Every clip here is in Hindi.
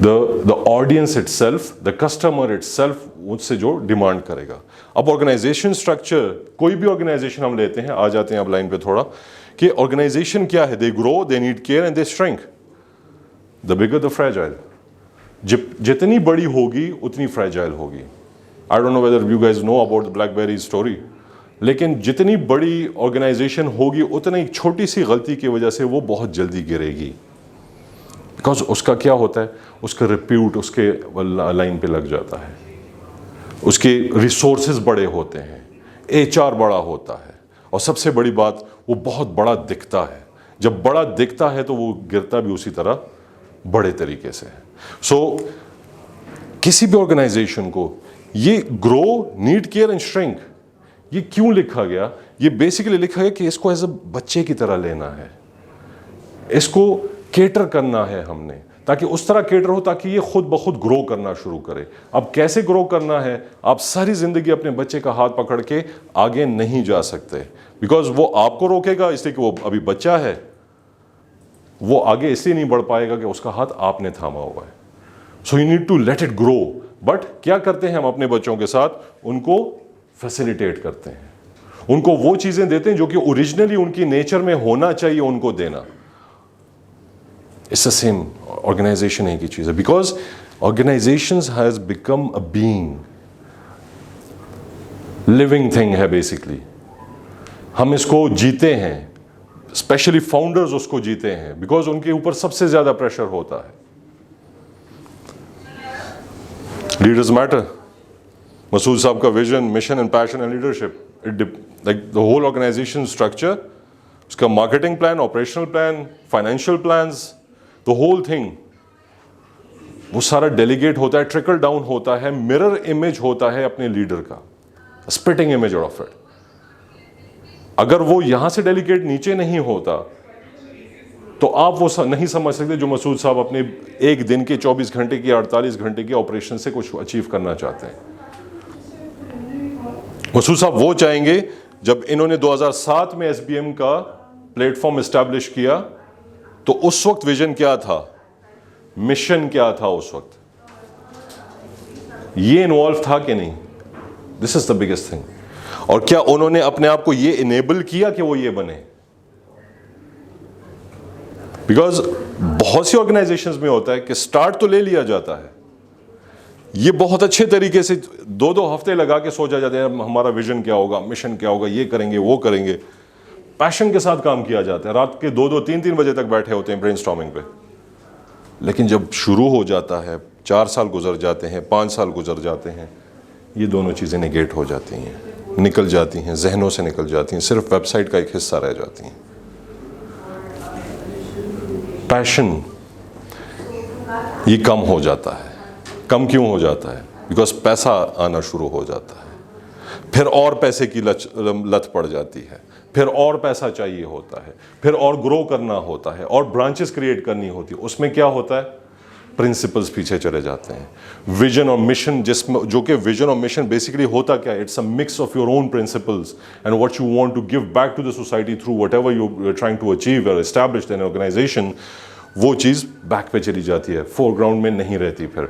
The audience itself, the customer itself मुझसे जो डिमांड करेगा। अब ऑर्गेनाइजेशन स्ट्रक्चर, कोई भी ऑर्गेनाइजेशन हम लेते हैं, आ जाते हैं अब लाइन पे थोड़ा, कि ऑर्गेनाइजेशन क्या है, they grow, they need care and they shrink, the bigger the fragile. जितनी बड़ी होगी उतनी फ्रेजाइल होगी। I don't know whether you guys know about the blackberry story, लेकिन जितनी बड़ी ऑर्गेनाइजेशन होगी उतनी एक छोटी सी गलती की वजह से वो बहुत जल्दी गिरेगी। बिकॉज उसका क्या होता है, उसका रिप्यूट उसके लाइन पे लग जाता है, उसके रिसोर्सेज बड़े होते हैं, एचआर बड़ा होता है, और सबसे बड़ी बात वो बहुत बड़ा दिखता है। जब बड़ा दिखता है तो वो गिरता भी उसी तरह बड़े तरीके से है। सो किसी भी ऑर्गेनाइजेशन को ये grow, need care and shrink, ये क्यों लिखा गया? ये बेसिकली लिखा है कि इसको एज अ बच्चे की तरह लेना है, इसको केटर करना है हमने, ताकि उस तरह केटर हो ताकि ये खुद ब खुद ग्रो करना शुरू करे। अब कैसे ग्रो करना है? आप सारी जिंदगी अपने बच्चे का हाथ पकड़ के आगे नहीं जा सकते, बिकॉज वो आपको रोकेगा इसलिए कि वो अभी बच्चा है, वो आगे इसलिए नहीं बढ़ पाएगा कि उसका हाथ आपने थामा हुआ है। So you need to let it grow. But क्या करते हैं हम अपने बच्चों के साथ? उनको फैसिलिटेट करते हैं, उनको वो चीजें देते हैं जो कि ओरिजिनली उनकी नेचर में होना चाहिए उनको देना। इट्स द सेम, ऑर्गेनाइजेशन एक ही चीज है, because organisations has become a being, living thing है बेसिकली। हम इसको जीते हैं, स्पेशली फाउंडर्स उसको जीते हैं, बिकॉज उनके ऊपर सबसे ज्यादा प्रेशर होता है। लीडर्स मैटर, मसूद साहब का vision, mission and passion and leadership, like the whole organisation structure, उसका marketing plan, operational plan, financial plans, the whole thing, वो सारा डेलीगेट होता है, ट्रिकल डाउन होता है, मिरर इमेज होता है अपने लीडर का, स्पिटिंग इमेज ऑफ इट। अगर वो यहां से डेलीगेट नीचे नहीं होता तो आप वो नहीं समझ सकते जो मसूद साहब अपने एक दिन के 24 घंटे की 48 घंटे की ऑपरेशन से कुछ अचीव करना चाहते हैं। मसूद साहब वो चाहेंगे, जब इन्होंने 2007 में एसबीएम का प्लेटफॉर्म एस्टैब्लिश किया तो उस वक्त विजन क्या था, मिशन क्या था उस वक्त, ये इन्वॉल्व था कि नहीं? This is the biggest thing. और क्या उन्होंने अपने आप को ये इनेबल किया कि वो ये बने? बिकॉज बहुत सी ऑर्गेनाइजेशंस में होता है कि स्टार्ट तो ले लिया जाता है, ये बहुत अच्छे तरीके से 2-2 हफ्ते लगा के सोचा जाता है हमारा विजन क्या होगा, मिशन क्या होगा, ये करेंगे वो करेंगे, पैशन के साथ काम किया जाता है, रात के 2-2, 3-3 बजे तक बैठे होते हैं ब्रेनस्टॉर्मिंग पे। लेकिन जब शुरू हो जाता है, 4 साल गुजर जाते हैं, 5 साल गुजर जाते हैं, ये दोनों चीज़ें नेगेट हो जाती हैं, निकल जाती हैं, जहनों से निकल जाती हैं, सिर्फ वेबसाइट का एक हिस्सा रह जाती हैं। पैशन ये कम हो जाता है। कम क्यों हो जाता है? बिकॉज पैसा आना शुरू हो जाता है, फिर और पैसे की लत पड़ जाती है, फिर और पैसा चाहिए होता है, फिर और ग्रो करना होता है, और ब्रांचेस क्रिएट करनी होती है। उसमें क्या होता है? प्रिंसिपल्स पीछे चले जाते हैं। विजन और मिशन, जिसमें जो कि विजन और मिशन बेसिकली होता क्या है? It's a mix of your own principles and what you want to give back to the society through whatever you are trying to achieve or establish in organisation. वो चीज़ बैक पे चली जाती है, फोरग्राउंड में नहीं रहती। फिर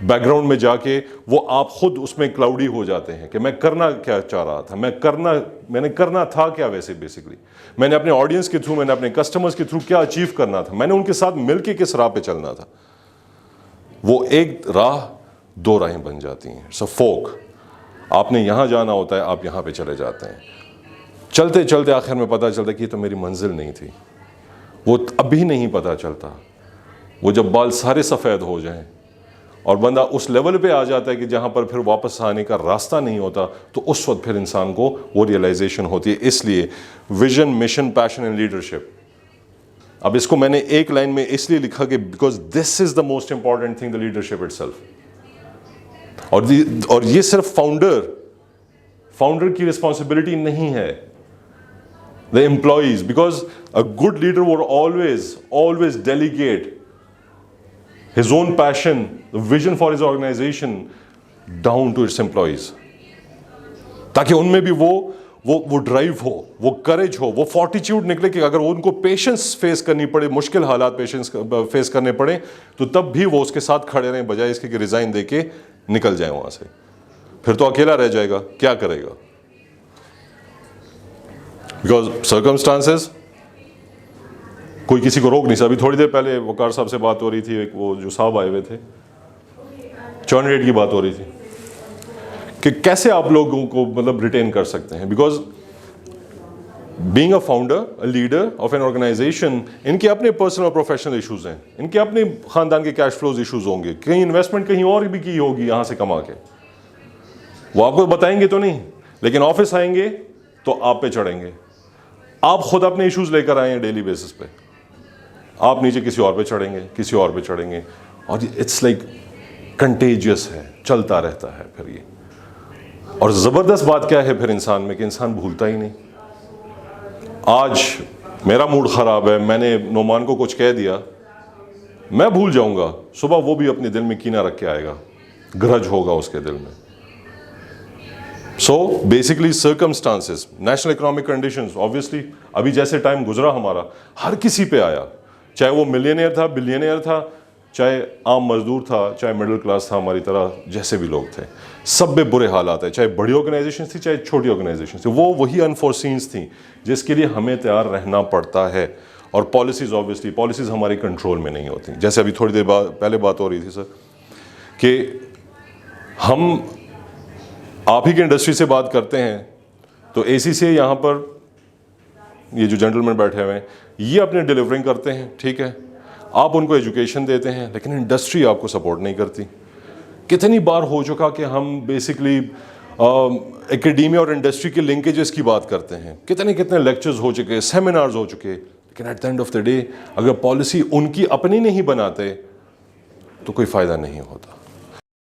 बैकग्राउंड में जाके वो आप खुद उसमें क्लाउडी हो जाते हैं कि मैं करना क्या चाह रहा था, मैंने करना था क्या? वैसे बेसिकली मैंने अपने ऑडियंस के थ्रू, मैंने अपने कस्टमर्स के थ्रू क्या अचीव करना था, मैंने उनके साथ मिलके किस राह पे चलना था। वो एक राह 2 राहें बन जाती हैं। इट्स अ फोक। आपने यहां जाना होता है, आप यहां पे चले जाते हैं, चलते चलते आखिर में पता चलता है कि ये तो मेरी मंजिल नहीं थी। वो अभी नहीं पता चलता, वो जब बाल सारे सफ़ेद हो जाएं और बंदा उस लेवल पे आ जाता है कि जहाँ पर फिर वापस आने का रास्ता नहीं होता, तो उस वक्त फिर इंसान को वो रियलाइजेशन होती है। इसलिए vision, mission, passion and leadership. अब इसको मैंने एक लाइन में इसलिए लिखा कि because this is the most important thing, the leadership itself. और ये सिर्फ फाउंडर की रिस्पॉन्सिबिलिटी नहीं है, the employees, because a good leader would always delegate his own passion, the vision for his organization down to its employees, ताकि उनमें भी वो वो ड्राइव हो, वो करेज हो, वो फोर्टिट्यूड निकले कि अगर उनको पेशेंस फेस करनी पड़े, मुश्किल हालात पेशेंस फेस करने पड़े, तो तब भी वो उसके साथ खड़े रहें, बजाय इसके कि रिजाइन दे के निकल जाए वहां से। फिर तो अकेला रह जाएगा, क्या करेगा? बिकॉज सर्कमस्टांसेस कोई किसी को रोक नहीं सकता। अभी थोड़ी देर पहले वकार साहब से बात हो रही थी, वो जो साहब आए हुए थे, चर्न रेट की बात हो रही थी कि कैसे आप लोगों को मतलब रिटेन कर सकते हैं। Because being a founder, a leader of an organisation, इनके अपने पर्सनल और प्रोफेशनल इश्यूज हैं, इनके अपने खानदान के कैश फ्लोज इश्यूज होंगे, कहीं इन्वेस्टमेंट कहीं और भी की होगी यहां से कमा के, वो आपको बताएंगे तो नहीं, लेकिन ऑफिस आएंगे तो आप पे चढ़ेंगे। आप खुद अपने इश्यूज लेकर आए हैं डेली बेसिस पे, आप नीचे किसी और पे चढ़ेंगे, किसी और पे चढ़ेंगे, और इट्स लाइक कंटेजियस है, चलता रहता है फिर ये। और ज़बरदस्त बात क्या है फिर इंसान में कि इंसान भूलता ही नहीं। आज मेरा मूड ख़राब है, मैंने नोमान को कुछ कह दिया, मैं भूल जाऊंगा, सुबह वो भी अपने दिल में कीना रख के आएगा, ग्रज होगा उसके दिल में। So basically circumstances, national economic conditions, obviously अभी जैसे टाइम गुजरा हमारा, हर किसी पे आया, चाहे वो मिलियनियर था, बिलियनियर था, चाहे आम मजदूर था, चाहे मिडिल क्लास था हमारी तरह, जैसे भी लोग थे, सब में बुरे हालात है। चाहे बड़ी ऑर्गेनाइजेशन थी, चाहे छोटी ऑर्गेनाइजेशन थी, वो वही अनफोर्सीन्स थी जिसके लिए हमें तैयार रहना पड़ता है। और पॉलिसीज़, ऑब्वियसली पॉलिसीज़ हमारे कंट्रोल में नहीं होती। जैसे अभी थोड़ी देर पहले बात हो रही थी सर कि हम आप ही की इंडस्ट्री से बात करते हैं, तो ACCA यहाँ पर ये जो जेंटलमैन बैठे हुए हैं, ये अपने डिलीवरिंग करते हैं, ठीक है, आप उनको एजुकेशन देते हैं, लेकिन इंडस्ट्री आपको सपोर्ट नहीं करती। कितनी बार हो चुका कि हम बेसिकली एकेडमिया और इंडस्ट्री के लिंकेजेस की बात करते हैं, कितने कितने लेक्चर्स हो चुके, सेमिनार्स हो चुके, लेकिन at the end of the day अगर पॉलिसी उनकी अपनी नहीं बनाते तो कोई फ़ायदा नहीं होता।